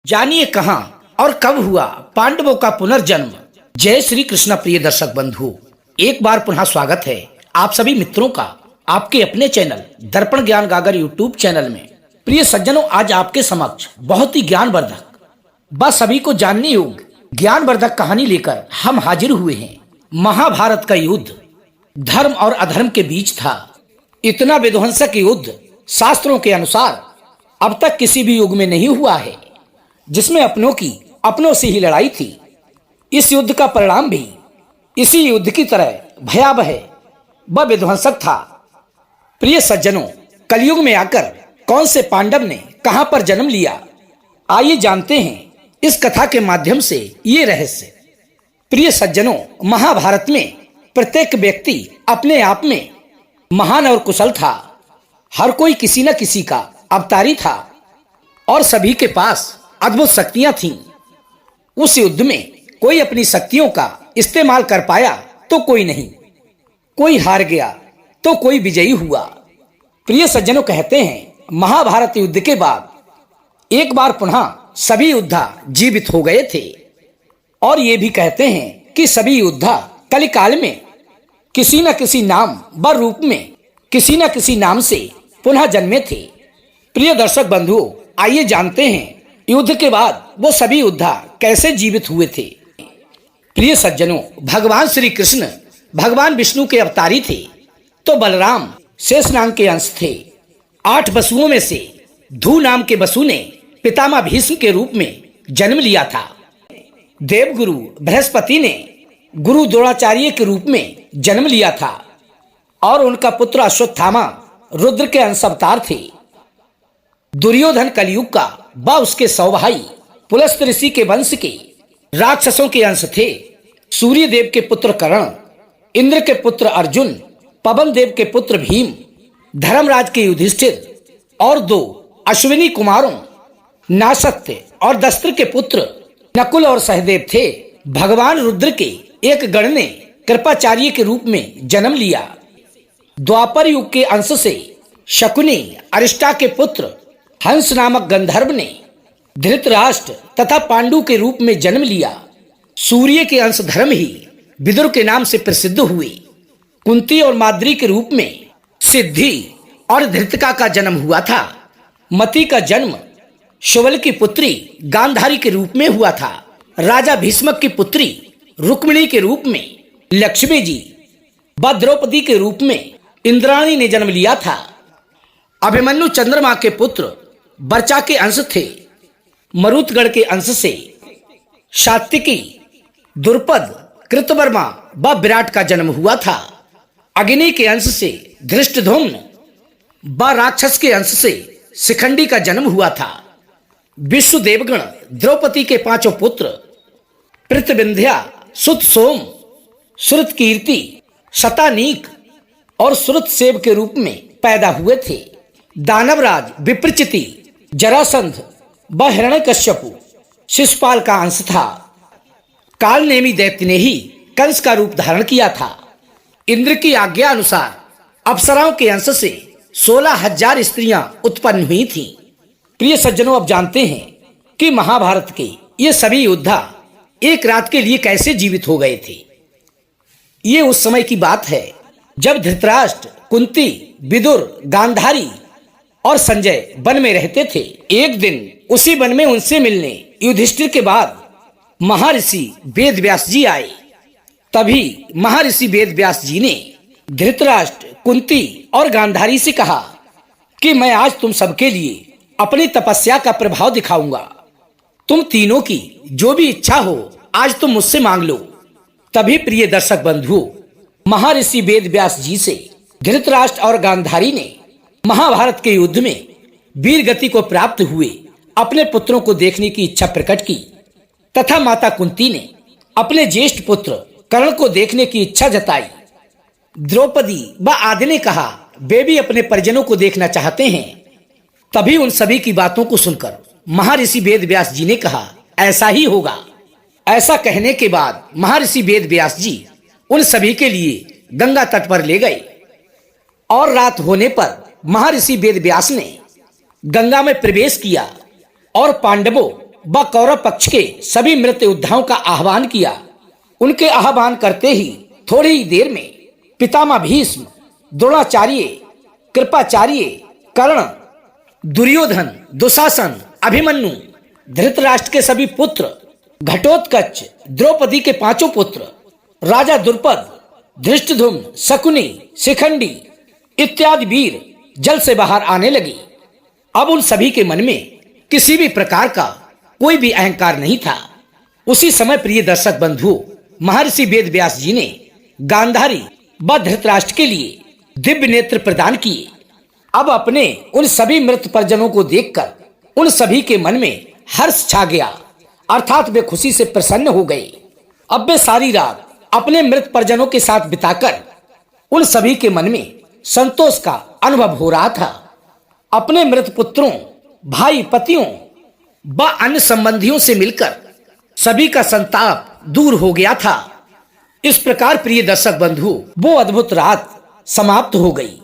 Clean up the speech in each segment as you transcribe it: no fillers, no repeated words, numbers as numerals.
जानिए कहां और कब हुआ पांडवों का पुनर्जन्म। जय श्री कृष्ण प्रिय दर्शक बंधु, एक बार पुनः स्वागत है आप सभी मित्रों का आपके अपने चैनल दर्पण ज्ञान गागर यूट्यूब चैनल में। प्रिय सज्जनों, आज आपके समक्ष बहुत ही ज्ञानवर्धक बस सभी को जानने योग्य ज्ञानवर्धक कहानी लेकर हम हाजिर हुए हैं। महाभारत का युद्ध धर्म और अधर्म के बीच था। इतना विध्वंसक युद्ध शास्त्रों के अनुसार अब तक किसी भी युग में नहीं हुआ है, जिसमें अपनों से ही लड़ाई थी। इस युद्ध का परिणाम भी इसी युद्ध की तरह भयावह व विध्वंसक था। प्रिय सज्जनों, कलयुग में आकर कौन से पांडव ने कहां पर जन्म लिया, आइए जानते हैं इस कथा के माध्यम से ये रहस्य। प्रिय सज्जनों, महाभारत में प्रत्येक व्यक्ति अपने आप में महान और कुशल था। हर कोई किसी न किसी का अवतारी था और सभी के पास अद्भुत शक्तियां थीं। उस युद्ध में कोई अपनी शक्तियों का इस्तेमाल कर पाया तो कोई नहीं, कोई हार गया तो कोई विजयी हुआ। प्रिय सज्जनों, कहते हैं महाभारत युद्ध के बाद एक बार पुनः सभी योद्धा जीवित हो गए थे और ये भी कहते हैं कि सभी योद्धा कलिकाल में किसी न किसी नाम व रूप में किसी न किसी नाम से पुनः जन्मे थे। प्रिय दर्शक बंधुओं, आइए जानते हैं युद्ध के बाद वो सभी योद्धा कैसे जीवित हुए थे। प्रिय सज्जनों, भगवान श्री कृष्ण भगवान विष्णु के अवतारी थे, तो बलराम शेषनाग के अंश थे। 8 वसुओं में से धू नाम के वसु ने पितामह भीष्म के रूप में जन्म लिया था। देवगुरु बृहस्पति ने गुरु द्रोणाचार्य के रूप में जन्म लिया था और उनका पुत्र अश्वत्थामा रुद्र के अंश अवतार थे। दुर्योधन कलयुग का व उसके 100 भाई पुलस्त ऋषि के वंश के राक्षसों के अंश थे। सूर्य देव के पुत्र कर्ण, इंद्र के पुत्र अर्जुन, पवन देव के पुत्र भीम, धर्मराज के युधिष्ठिर और 2 अश्विनी कुमारों नासत्य और दस्त्र के पुत्र नकुल और सहदेव थे। भगवान रुद्र के एक गण ने कृपाचार्य के रूप में जन्म लिया। द्वापर युग के अंश से शकुनी अरिष्टा के पुत्र हंस नामक गंधर्व ने धृतराष्ट्र तथा पांडु के रूप में जन्म लिया। सूर्य के अंश धर्म ही विदुर के नाम से प्रसिद्ध हुए। कुंती और माद्री के रूप में सिद्धि और धृतिका का जन्म हुआ था। मति का जन्म शुवल की पुत्री गांधारी के रूप में हुआ था। राजा भीष्मक की पुत्री रुक्मिणी के रूप में लक्ष्मी जी व द्रौपदी के रूप में इंद्राणी ने जन्म लिया था। अभिमन्यु चंद्रमा के पुत्र बर्चा के अंश थे। मरुतगढ़ के अंश से सात्विकी, द्रुपद, कृतवर्मा व विराट का जन्म हुआ था। अग्नि के अंश से धृष्टद्युम्न व राक्षस के अंश से शिखंडी का जन्म हुआ था। विश्व देवगण द्रौपदी के 5 पुत्र पृथविंध्या, सुत सोम, श्रुत कीर्ति, शतानीक और श्रुत सेव के रूप में पैदा हुए थे। दानवराज विप्रचिति, जरासंध व हिरण्यकश्यपु शिशुपाल का अंश था। कालनेमी दैत्य ने ही कंस का रूप धारण किया था। इंद्र की आज्ञा अनुसार अप्सराओं के अंश से 16,000 स्त्रियां उत्पन्न हुई थीं। प्रिय सज्जनों, अब जानते हैं कि महाभारत के ये सभी योद्धा एक रात के लिए कैसे जीवित हो गए थे। ये उस समय की बात है जब धृतराष्ट्र, कुंती, विदुर, गांधारी और संजय वन में रहते थे। एक दिन उसी वन में उनसे मिलने युधिष्ठिर के बाद महर्षि वेद व्यास जी आए। तभी महर्षि वेद व्यास जी ने धृतराष्ट्र, कुंती और गांधारी से कहा कि मैं आज तुम सबके लिए अपनी तपस्या का प्रभाव दिखाऊंगा। तुम तीनों की जो भी इच्छा हो आज तुम मुझसे मांग लो। तभी प्रिय दर्शक बंधुओं, महर्षि वेद व्यास जी से धृतराष्ट्र और गांधारी ने महाभारत के युद्ध में वीर गति को प्राप्त हुए अपने पुत्रों को देखने की इच्छा प्रकट की तथा माता कुंती ने अपने ज्येष्ठ पुत्र कर्ण को देखने की इच्छा जताई। द्रौपदी व आदि ने कहा वे भी अपने परिजनों को देखना चाहते हैं। तभी उन सभी की बातों को सुनकर महर्षि वेद व्यास जी ने कहा ऐसा ही होगा। ऐसा कहने के बाद महर्षि वेद व्यास जी उन सभी के लिए गंगा तट पर ले गए और रात होने पर महर्षि वेद व्यास ने गंगा में प्रवेश किया और पांडवों व कौरव पक्ष के सभी मृत योद्धाओं का आह्वान किया। उनके आह्वान करते ही थोड़ी ही देर में पितामह भीष्म, द्रोणाचार्य, कृपाचार्य, कर्ण, दुर्योधन, दुशासन, अभिमन्यु, धृतराष्ट्र के सभी पुत्र, घटोत्कच, द्रौपदी के पांचों पुत्र, राजा द्रुपद, धृष्टद्युम्न, शकुनी, शिखंडी इत्यादि वीर जल से बाहर आने लगे। अब उन सभी के मन में किसी भी प्रकार का कोई भी अहंकार नहीं था। उसी समय प्रिय दर्शक बंधुओं, महर्षि वेद व्यास जी ने गांधारी व धृतराष्ट्र के लिए दिव्य नेत्र प्रदान किए। अब अपने उन सभी मृत परिजनों को देखकर उन सभी के मन में हर्ष छा गया, अर्थात वे खुशी से प्रसन्न हो गए। अब वे सारी रात अपने मृत परिजनों के साथ बिताकर उन सभी के मन में संतोष का अनुभव हो रहा था। अपने मृत पुत्रों, भाई, पतियों व अन्य संबंधियों से मिलकर सभी का संताप दूर हो गया था। इस प्रकार प्रिय दर्शक बंधु, वो अद्भुत रात समाप्त हो गई।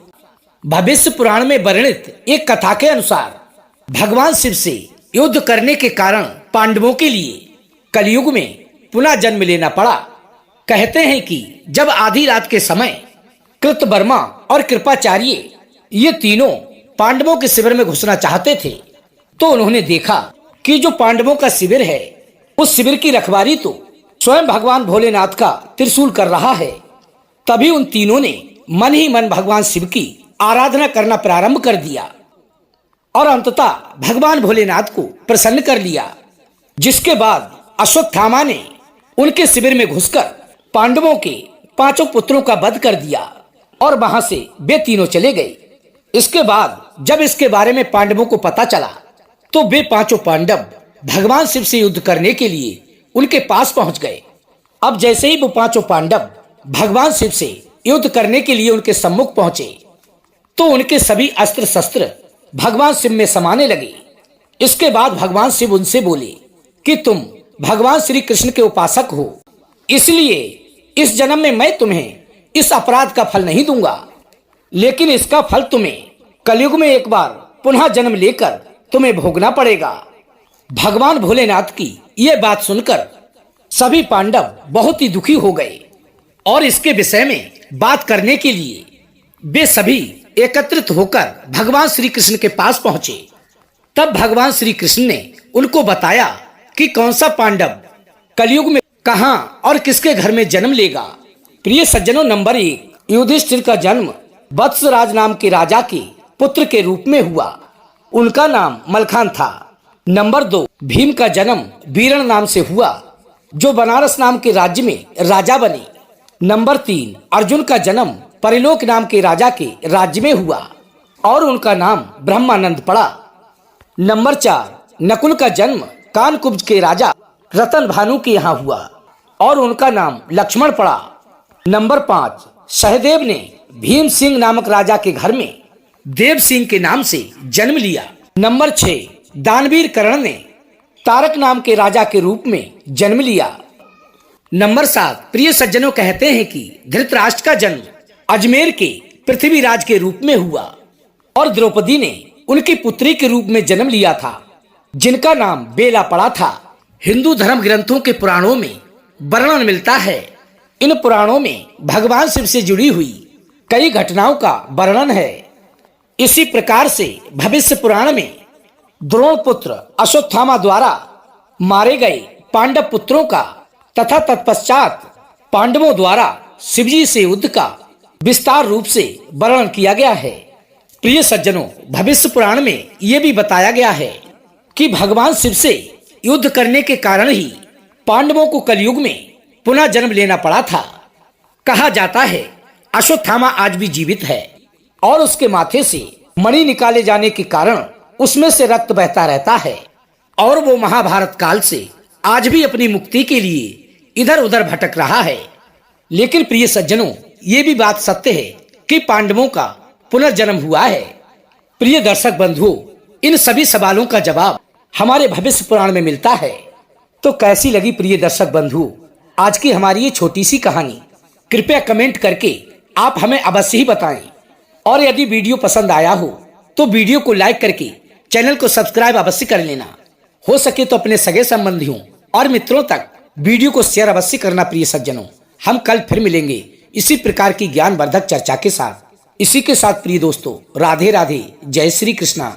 भविष्य पुराण में वर्णित एक कथा के अनुसार भगवान शिव से युद्ध करने के कारण पांडवों के लिए कलयुग में पुनः जन्म लेना पड़ा। कहते हैं कि जब आधी रात के समय कृतवर्मा और कृपाचार्य ये तीनों पांडवों के शिविर में घुसना चाहते थे, तो उन्होंने देखा कि जो पांडवों का शिविर है उस शिविर की रखवाली तो स्वयं भगवान भोलेनाथ का त्रिशूल कर रहा है। तभी उन तीनों ने मन ही मन भगवान शिव की आराधना करना प्रारंभ कर दिया और अंततः भगवान भोलेनाथ को प्रसन्न कर लिया। जिसके बाद अश्वत्थामा ने उनके शिविर में घुसकर पांडवों के पांचों पुत्रों का वध कर दिया और वहां से वे तीनों चले गए। इसके बाद जब इसके बारे में पांडवों को पता चला तो वे पांचों पांडव भगवान शिव से युद्ध करने के लिए उनके पास पहुंच गए। अब जैसे ही वो पांचों पांडव भगवान शिव से युद्ध करने के लिए उनके सम्मुख पहुंचे तो उनके सभी अस्त्र शस्त्र भगवान शिव में समाने लगे। इसके बाद भगवान शिव उनसे बोले कि तुम भगवान श्री कृष्ण के उपासक हो, इसलिए इस जन्म में मैं तुम्हें इस अपराध का फल नहीं दूंगा, लेकिन इसका फल तुम्हें कलयुग में एक बार पुनः जन्म लेकर तुम्हें भोगना पड़ेगा। भगवान भोलेनाथ की ये बात सुनकर सभी पांडव बहुत ही दुखी हो गए और इसके विषय में बात करने के लिए वे सभी एकत्रित होकर भगवान श्री कृष्ण के पास पहुंचे। तब भगवान श्री कृष्ण ने उनको बताया कि कौन सा पांडव कलयुग में कहां और किसके घर में जन्म लेगा। प्रिय सज्जनों, नंबर 1, युधिष्ठिर का जन्म वत्सराज नाम के राजा के पुत्र के रूप में हुआ। उनका नाम मलखान था। नंबर 2, भीम का जन्म वीरण नाम से हुआ, जो बनारस नाम के राज्य में राजा बने। नंबर 3, अर्जुन का जन्म परिलोक नाम के राजा के राज्य में हुआ और उनका नाम ब्रह्मानंद पड़ा। नंबर 4, नकुल का जन्म कानकुब्ज के राजा रतन भानु के यहाँ हुआ और उनका नाम लक्ष्मण पड़ा। नंबर 5, सहदेव ने भीम सिंह नामक राजा के घर में देव सिंह के नाम से जन्म लिया। नंबर 6, दानवीर कर्ण ने तारक नाम के राजा के रूप में जन्म लिया। नंबर 7, प्रिय सज्जनों, कहते हैं कि धृतराष्ट्र का जन्म अजमेर के पृथ्वीराज के रूप में हुआ और द्रौपदी ने उनकी पुत्री के रूप में जन्म लिया था, जिनका नाम बेला पड़ा था। हिंदू धर्म ग्रंथों के पुराणों में वर्णन मिलता है। इन पुराणों में भगवान शिव से जुड़ी हुई कई घटनाओं का वर्णन है। इसी प्रकार से भविष्य पुराण में द्रोण पुत्र अश्वत्थामा द्वारा मारे गए पांडव पुत्रों का तथा तत्पश्चात पांडवों द्वारा शिवजी से युद्ध का विस्तार रूप से वर्णन किया गया है। प्रिय सज्जनों, भविष्य पुराण में यह भी बताया गया है कि भगवान शिव से युद्ध करने के कारण ही पांडवों को कलयुग में पुनः जन्म लेना पड़ा था। कहा जाता है अश्वत्थामा आज भी जीवित है और उसके माथे से मणि निकाले जाने के कारण उसमें से रक्त बहता रहता है और वो महाभारत काल से आज भी अपनी मुक्ति के लिए इधर उधर भटक रहा है। लेकिन प्रिय सज्जनों, ये भी बात सत्य है कि पांडवों का पुनर्जन्म हुआ है। प्रिय दर्शक बंधुओं, इन सभी सवालों का जवाब हमारे भविष्य पुराण में मिलता है। तो कैसी लगी प्रिय दर्शक बंधुओं आज की हमारी ये छोटी सी कहानी? कृपया कमेंट करके आप हमें अवश्य ही बताएं और यदि वीडियो पसंद आया हो तो वीडियो को लाइक करके चैनल को सब्सक्राइब अवश्य कर लेना। हो सके तो अपने सगे संबंधियों और मित्रों तक वीडियो को शेयर अवश्य करना। प्रिय सज्जनों, हम कल फिर मिलेंगे इसी प्रकार की ज्ञानवर्धक चर्चा के साथ। इसी के साथ प्रिय दोस्तों, राधे राधे, जय श्री कृष्णा।